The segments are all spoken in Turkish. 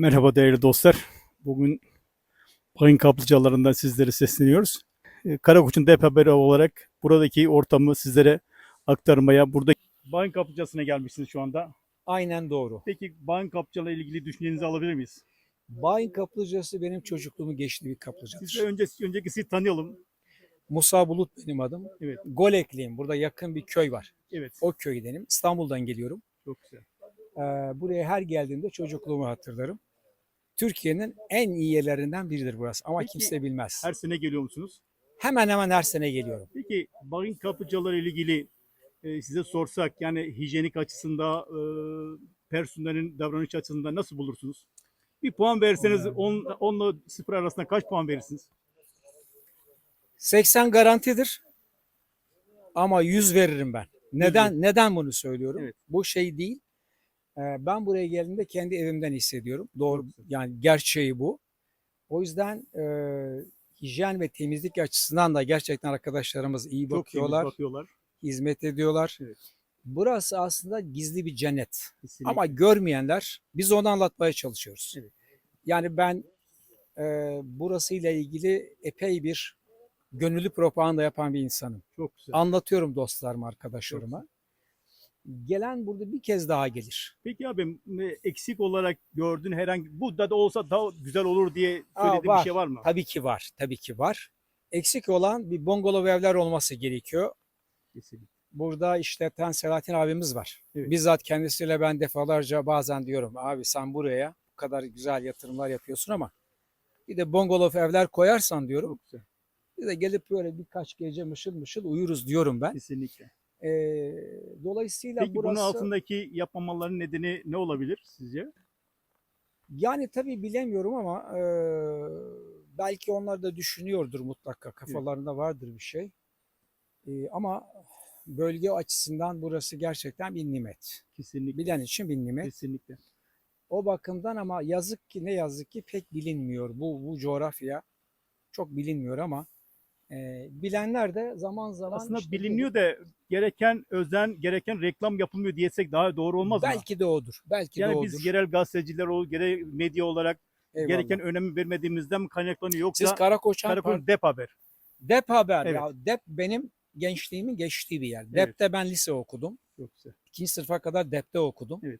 Merhaba değerli dostlar. Bugün Payın kaplıcalarından sizlere sesleniyoruz. Karakoç'un DEP haberi olarak buradaki ortamı sizlere aktarmaya, buradaki Bayın kaplıcasına gelmişsiniz şu anda. Aynen doğru. Peki Bayın kaplıcalarla ilgili düşüncenizi alabilir miyiz? Bayin kaplıcası benim çocukluğumu geçti bir Siz de kaplıcadır. önceki sizi tanıyalım. Musa Bulut benim adım. Evet, Golekliyim. Burada yakın bir köy var. evet. O köydenim. İstanbul'dan geliyorum. Çok güzel. Buraya her geldiğimde çocukluğumu hatırlarım. Türkiye'nin en iyi yerlerinden biridir burası ama Peki kimse bilmez. her sene geliyor musunuz? Hemen hemen her sene geliyorum. Peki Bayın kaplıcaları ile ilgili size sorsak yani hijyenik açısından, personelin davranış açısından nasıl bulursunuz? Bir puan verseniz 10 ile 0 arasında kaç puan verirsiniz? 80 garantidir ama 100 veririm ben. Neden bunu söylüyorum? Evet. Bu şey değil. Ben buraya geldiğimde kendi evimden hissediyorum. Doğru, Çok güzel. yani gerçeği bu. O yüzden hijyen ve temizlik açısından da gerçekten arkadaşlarımız iyi Çok temiz bakıyorlar, bakıyorlar. hizmet ediyorlar. Evet, Burası aslında gizli bir cennet. Ama kesinlikle. görmeyenler, biz onu anlatmaya çalışıyoruz. Evet. Yani ben burasıyla ilgili epey bir gönüllü propaganda yapan bir insanım. Çok güzel. Anlatıyorum dostlarıma, Çok güzel. arkadaşlarıma. Gelen burada bir kez daha gelir. Peki abim eksik olarak gördüğün herhangi bu da olsa daha güzel olur diye söylediğin bir Var. şey var mı? Tabii ki var. Tabii ki var. Eksik olan bir bungalov evler olması gerekiyor. Kesinlikle. Burada işte Selahattin abimiz var. Evet. Bizzat kendisiyle ben defalarca bazen diyorum abi sen buraya bu kadar güzel yatırımlar yapıyorsun ama bir de bungalov evler koyarsan diyorum. Çok güzel. Bir de gelip böyle birkaç gece mışıl mışıl uyuruz diyorum ben. Kesinlikle. Dolayısıyla Peki bunun burası altındaki yapmamaların nedeni ne olabilir sizce? yani tabii bilemiyorum ama belki onlar da düşünüyordur mutlaka. Evet. Kafalarında vardır bir şey. Ama bölge açısından burası gerçekten bir nimet. Kesinlikle. Bilen için bir nimet. Kesinlikle. O bakımdan ama yazık ki ne yazık ki pek bilinmiyor. Bu coğrafya çok bilinmiyor ama bilenler de zaman zaman Aslında işte biliniyor da gereken özen, gereken reklam yapılmıyor diyesek daha doğru olmaz mı? belki de odur. Belki de Yani biz odur. yerel gazeteciler olarak, gerek medya olarak Eyvallah. gereken önemi vermediğimizden mi kaynaklanıyor Siz yoksa Karakoçan Karakol Dep Haber. Dep Haber Evet. ya. Dep benim gençliğimin geçtiği bir yer. Evet. Dep'te ben lise okudum. Çok güzel. 2. sınıfa kadar Dep'te okudum. Evet.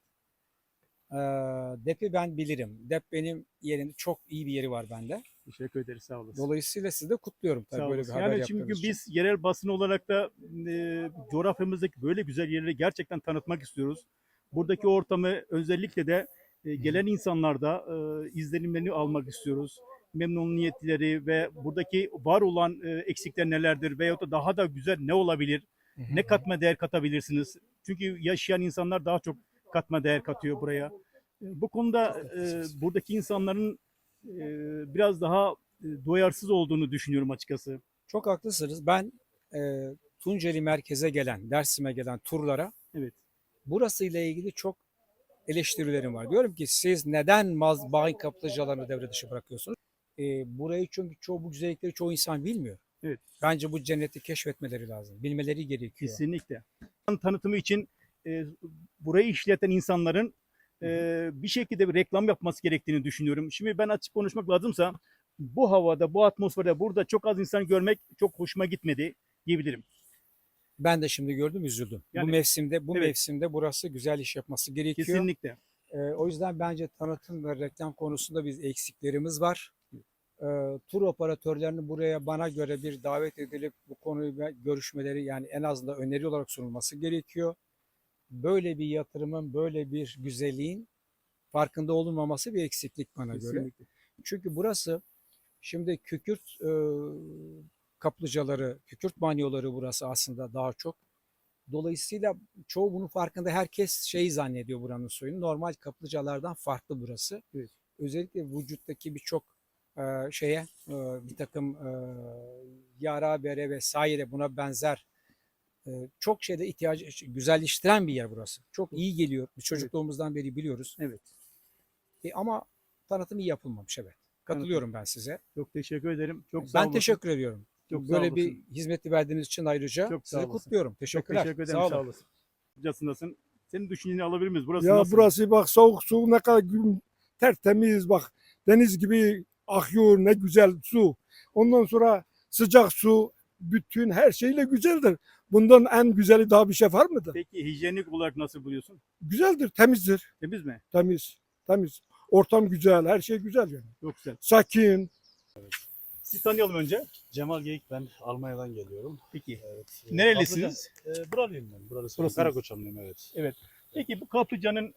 Dep'i ben bilirim. Dep benim yerimde çok iyi bir yeri var bende. Teşekkür ederiz. Sağ olasın. Dolayısıyla sizi de kutluyorum tabii Sağ böyle bir olasın. haber Yani yaptığınız çünkü için. biz yerel basın olarak da coğrafyamızdaki böyle güzel yerleri gerçekten tanıtmak istiyoruz. Buradaki ortamı özellikle de gelen insanlarda izlenimlerini almak istiyoruz. Memnuniyetleri ve buradaki var olan eksikler nelerdir veyahut da daha da güzel ne olabilir? Ne katma değer katabilirsiniz? Çünkü yaşayan insanlar daha çok katma değer katıyor buraya. Bu konuda buradaki insanların biraz daha duyarsız olduğunu düşünüyorum açıkçası. Çok haklısınız. Ben Tunceli merkeze gelen, Dersim'e gelen turlara Evet, burasıyla ilgili çok eleştirilerim var. Diyorum ki siz neden bayi kaplıcalarını devre dışı bırakıyorsunuz? Burayı çünkü bu güzellikleri çoğu insan bilmiyor. evet, Bence bu cenneti keşfetmeleri lazım. Bilmeleri gerekiyor. kesinlikle. Tanıtımı için burayı işleten insanların bir şekilde bir reklam yapması gerektiğini düşünüyorum. Şimdi ben açık konuşmak lazımsa bu havada, bu atmosferde burada çok az insan görmek çok hoşuma gitmedi diyebilirim. Ben de şimdi gördüm, üzüldüm. Yani, bu mevsimde evet, mevsimde burası güzel iş yapması gerekiyor. kesinlikle. O yüzden bence tanıtım ve reklam konusunda biz eksiklerimiz var. Tur operatörlerinin buraya bana göre bir davet edilip bu konuyu görüşmeleri yani en azından öneri olarak sunulması gerekiyor. Böyle bir yatırımın, böyle bir güzelliğin farkında olunmaması bir eksiklik bana göre. Kesinlikle. Çünkü burası şimdi kükürt kaplıcaları, kükürt banyoları burası aslında daha çok. Dolayısıyla çoğu bunun farkında. Herkes şeyi zannediyor buranın suyunu. Normal kaplıcalardan farklı burası. Evet. Özellikle vücuttaki birçok bir takım yara, bere vesaire buna benzer çok şeyde ihtiyacı güzelleştiren bir yer burası. Çok iyi geliyor. Biz çocukluğumuzdan beri biliyoruz. Evet. Ama tanıtım iyi yapılmamış, evet. Katılıyorum ben size. Çok teşekkür ederim. Çok sağ Ben olasın. teşekkür ediyorum. Çok sağ Böyle bir olasın. hizmeti verdiğiniz için ayrıca Çok sağ sizi olasın. kutluyorum. Çok Teşekkürler. teşekkür ederim. Sağ Sağ olun. olasın. Hocasındasın. Senin düşünceni alabilir miyiz? Burası Ya nasıl? burası bak soğuk su ne kadar tertemiz bak, deniz gibi akıyor, ne güzel su. Ondan sonra sıcak su, bütün her şeyle güzeldir. Bundan en güzeli daha bir şey var mıdır? Peki hijyenik olarak nasıl buluyorsun? Güzeldir, temizdir. Temiz mi? Temiz, temiz. Ortam güzel, her şey güzel yani. Çok güzel. Sakin. Sizi tanıyalım önce. Cemal Geyik, ben Almanya'dan geliyorum. Peki. Evet. Nerelisiniz? Buralıyım ben. Burasınız. Karakoçanlıyım, evet. Peki bu kaplıcanın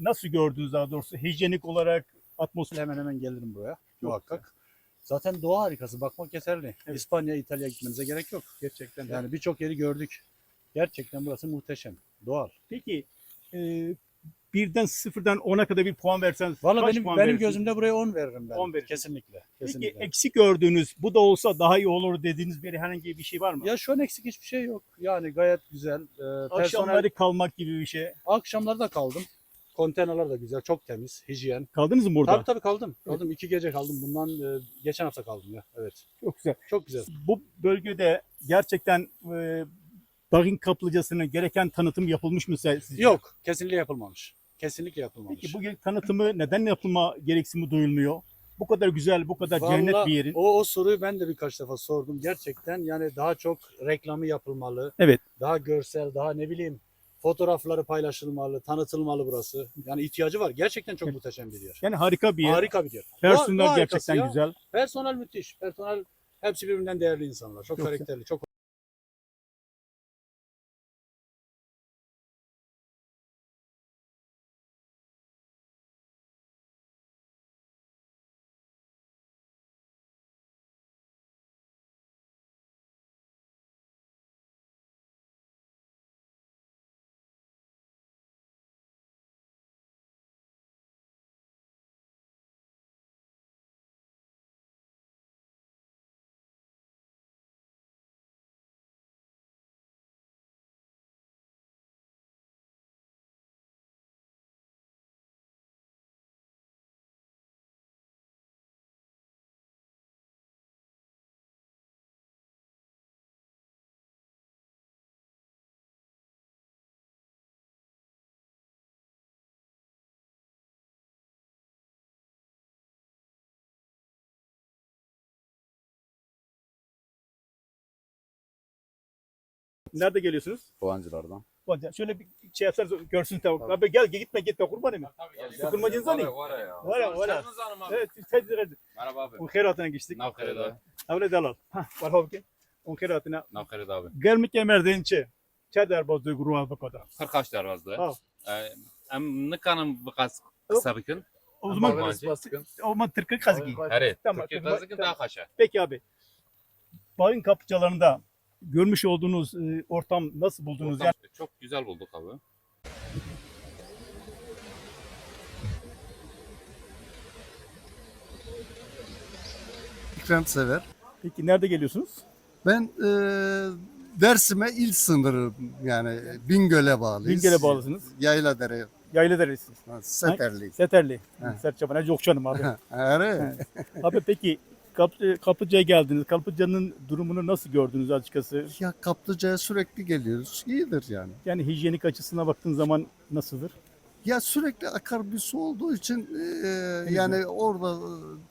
nasıl gördünüz daha doğrusu? Hijyenik olarak atmosfer. Hemen hemen gelirim buraya muhakkak. Zaten doğa harikası, bakmak yeterli. Evet. İspanya, İtalya gitmenize gerek yok. Gerçekten. Yani birçok yeri gördük. Gerçekten burası muhteşem. Doğal. Peki birden sıfırdan 10'a kadar bir puan verseniz Valla kaç benim puan benim verirsiniz? gözümde buraya 10 veririm ben. 10 verirsin. Kesinlikle. Peki Kesinlikle. eksik gördüğünüz bu da olsa daha iyi olur dediğiniz bir herhangi bir şey var mı? Ya şu an eksik hiçbir şey yok. Yani gayet güzel. Akşamları kalmak gibi bir şey. Akşamları da kaldım. Konteynerler de güzel, çok temiz, hijyen. Kaldınız mı burada? Tabii kaldım. Kaldım. 2 gece kaldım. Bundan geçen hafta kaldım ya. Evet. Çok güzel. Çok güzel. Bu bölgede gerçekten Dağın kaplıcasına gereken tanıtım yapılmış mı sizce? Yok. Kesinlikle yapılmamış. Kesinlikle yapılmamış. Peki bu tanıtımı neden yapılma gereksinimi duyulmuyor? Bu kadar güzel, bu kadar cennet Vallahi bir yerin. o soruyu ben de birkaç defa sordum. Gerçekten yani daha çok reklamı yapılmalı. Evet. Daha görsel, daha ne bileyim fotoğrafları paylaşılmalı, tanıtılmalı burası. Yani ihtiyacı var. Gerçekten çok Evet. muhteşem bir yer. Yani harika bir yer. Harika bir yer. Personel Doğa harikası gerçekten ya. güzel. Personel müthiş. Personel hepsi birbirinden değerli insanlar. Çok Çok karakterli, çok Nerede geliyorsunuz? Kovancılardan. Hadi şöyle bir şey yapsanız görsün tavuk. Abi gel gitme kurbanım. Sıkılmacınız var ya. Var ya. Evet, hadi. Merhaba abi. On kheratına geçtik. Navkre'de. Avle dalal. Var havki. On kheratına. Navkre'de abi. Gelmek emerdin çe. Çe der bazı gruğa bakada. 40 derbazda. Ha. Em nikanım bikas kısarıkın. O zaman Almancı. o zaman Türk'ü kazgi. Evet. Tamam, Türkiye tamam, kazıkın tamam. daha kaşa. Peki abi. Bağın kapıcılarında görmüş olduğunuz ortam nasıl buldunuz? Yani Çok güzel bulduk abi. İkram sever. peki nerede geliyorsunuz? Ben Dersim'e il sınırı yani Bingöl'e bağlıyız. Bingöl'e bağlısınız. Yayladere, Yaylıdere'lisiniz. Seterli. Seterli. Ha. Serçaban'a yok canım abi. Evet. Abi peki Kaplıca'ya geldiniz. Kaplıca'nın durumunu nasıl gördünüz açıkçası? Ya Kaplıca'ya sürekli geliyoruz. İyidir yani. Yani hijyenik açısına baktığın zaman nasıldır? Ya sürekli akar bir su olduğu için yani orada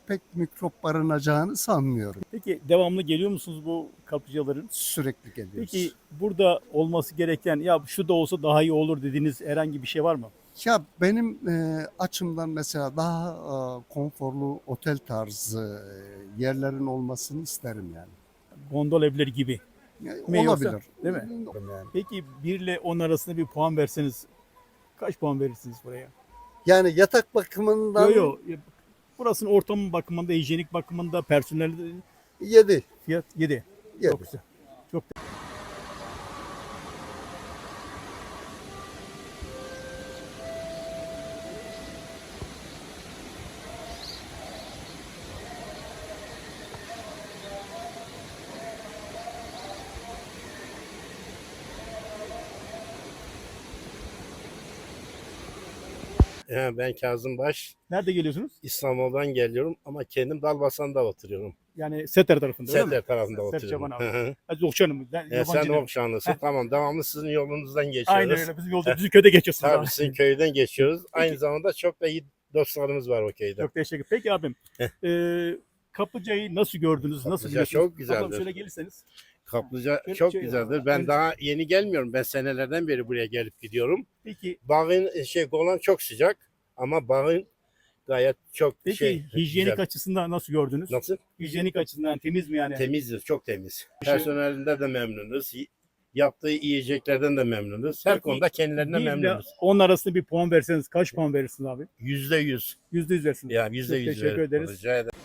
pek mikrop barınacağını sanmıyorum. Peki devamlı geliyor musunuz bu kaplıcaların? Sürekli geliyoruz. Peki burada olması gereken ya şu da olsa daha iyi olur dediğiniz herhangi bir şey var mı? Ya benim açımdan mesela daha konforlu otel tarzı yerlerin olmasını isterim yani. Gondol evleri gibi. Yani Mi yoksa? olabilir. Değil mi? Yani. Peki 1 ile 10 arasında bir puan verseniz kaç puan verirsiniz buraya? Yani yatak bakımından Yok. Burasının ortamı bakımında, hijyenik bakımında, personel 7. fiyat 7. 7. Çok güzel. Çok Ben Kazım Baş, Nerede geliyorsunuz? İstanbul'dan geliyorum ama kendim Dalbasan'da oturuyorum. Yani Seter tarafında öyle mi? Seter tarafında Serçe oturuyorum. bana. Hı hı. Hadi Okşan'ım. Ben Sen yabancı de değilim. Okşanlısın. Tamam, devamlı sizin yolunuzdan geçiyoruz. Aynen öyle. Bizim yolda bizim köyde geçiyorsunuz. Tabii abi. sizin köyden geçiyoruz. Aynı zamanda çok da iyi dostlarımız var okeyde. Çok teşekkür. Peki abim. Kaplıca'yı nasıl gördünüz? Nasıl Kaplıca biliyorsunuz? çok güzeldir. Ablam şöyle gelirseniz. Kaplıca Şöyle- çok şöyle- güzeldir. Ben daha yeni gelmiyorum. Ben senelerden beri buraya gelip gidiyorum. Peki Bağın Golan çok sıcak ama bağın gayet çok hijyenik güzel. açısından nasıl gördünüz? Nasıl? Hijyenik açısından temiz mi yani? Temizdir, çok temiz. Şey- Personelinden de memnunuz. Yaptığı yiyeceklerden de memnunuz. Her Peki, konuda kendilerine 1 ile memnunuz. 10 arasında bir puan verseniz kaç puan verirsiniz abi? %100. %100 versiniz. Yani %100 teşekkür veririm. ederiz. Rica ederim.